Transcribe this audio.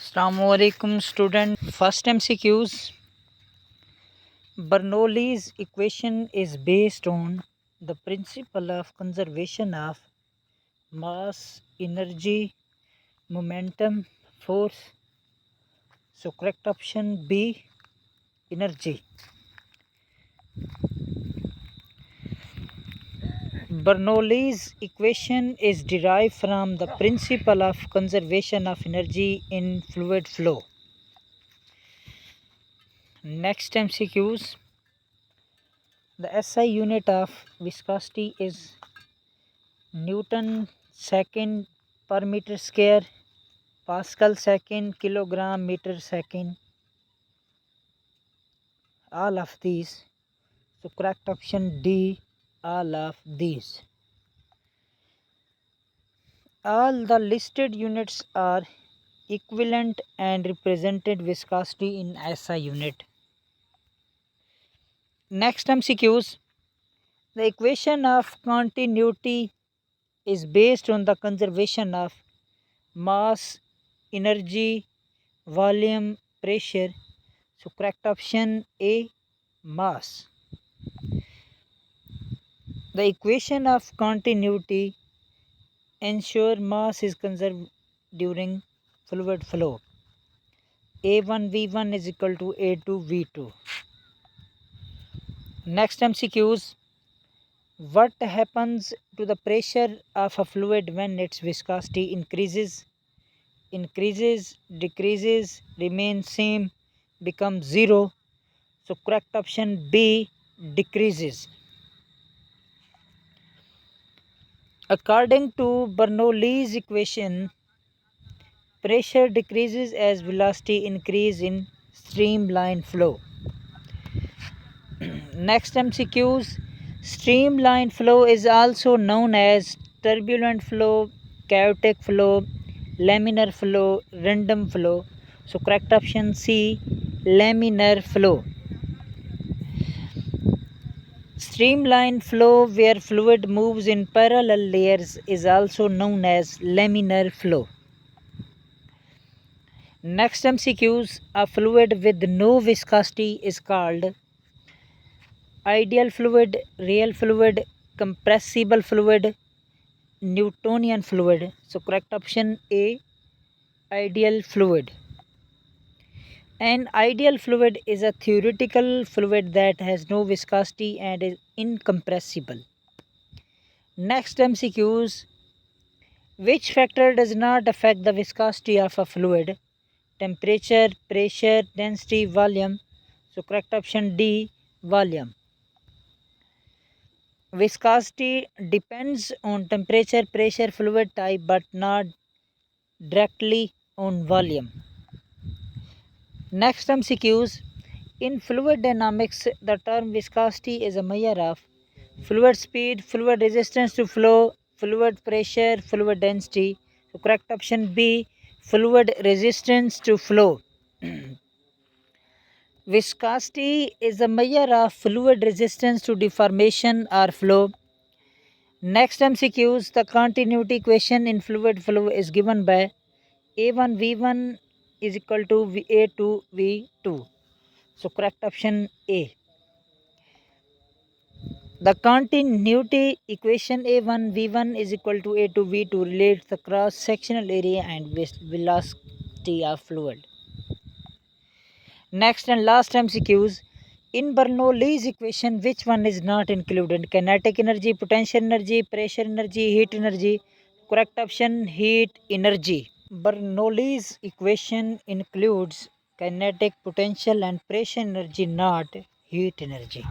Assalamualaikum student. First MCQs. Bernoulli's equation is based on the principle of conservation of mass, energy, momentum, force. So correct option B, energy. Bernoulli's equation is derived from the principle of conservation of energy in fluid flow. Next MCQs. The SI unit of viscosity is Newton second per meter square, Pascal second, kilogram meter second. All of these. So correct option D, all of these. All the listed units are equivalent and represented viscosity in SI unit. Next MCQs. The equation of continuity is based on the conservation of mass, energy, volume, pressure. So correct option A, mass. The equation of continuity ensure mass is conserved during fluid flow. A1 V1 is equal to A2 V2. Next MCQs. What happens to the pressure of a fluid when its viscosity increases, decreases, remains same, becomes zero? So correct option B, decreases. According to Bernoulli's equation, pressure decreases as velocity increase in streamline flow. Next MCQs. Streamline flow is also known as turbulent flow, chaotic flow, laminar flow, random flow. So correct option C, laminar flow. Streamline flow, where fluid moves in parallel layers, is also known as laminar flow. Next MCQs. A fluid with no viscosity is called ideal fluid, real fluid, compressible fluid, Newtonian fluid. So correct option A, ideal fluid. An ideal fluid is a theoretical fluid that has no viscosity and is incompressible. Next MCQs. Which factor does not affect the viscosity of a fluid? Temperature, pressure, density, volume. So correct option D, volume. Viscosity depends on temperature, pressure, fluid type, but not directly on volume. Next MCQs. In fluid dynamics, the term viscosity is a measure of fluid speed, fluid resistance to flow, fluid pressure, fluid density. So correct option B, fluid resistance to flow. Viscosity is a measure of fluid resistance to deformation or flow. Next MCQs. The continuity equation in fluid flow is given by A1 V1 is equal to A2 V2. So correct option A. The continuity equation A1 V1 is equal to A2 V2 relates the cross-sectional area and velocity of fluid. Next and last MCQs. In Bernoulli's equation, which one is not included? Kinetic energy, potential energy, pressure energy, heat energy. Correct option, heat energy. Bernoulli's equation includes kinetic, potential and pressure energy, not heat energy.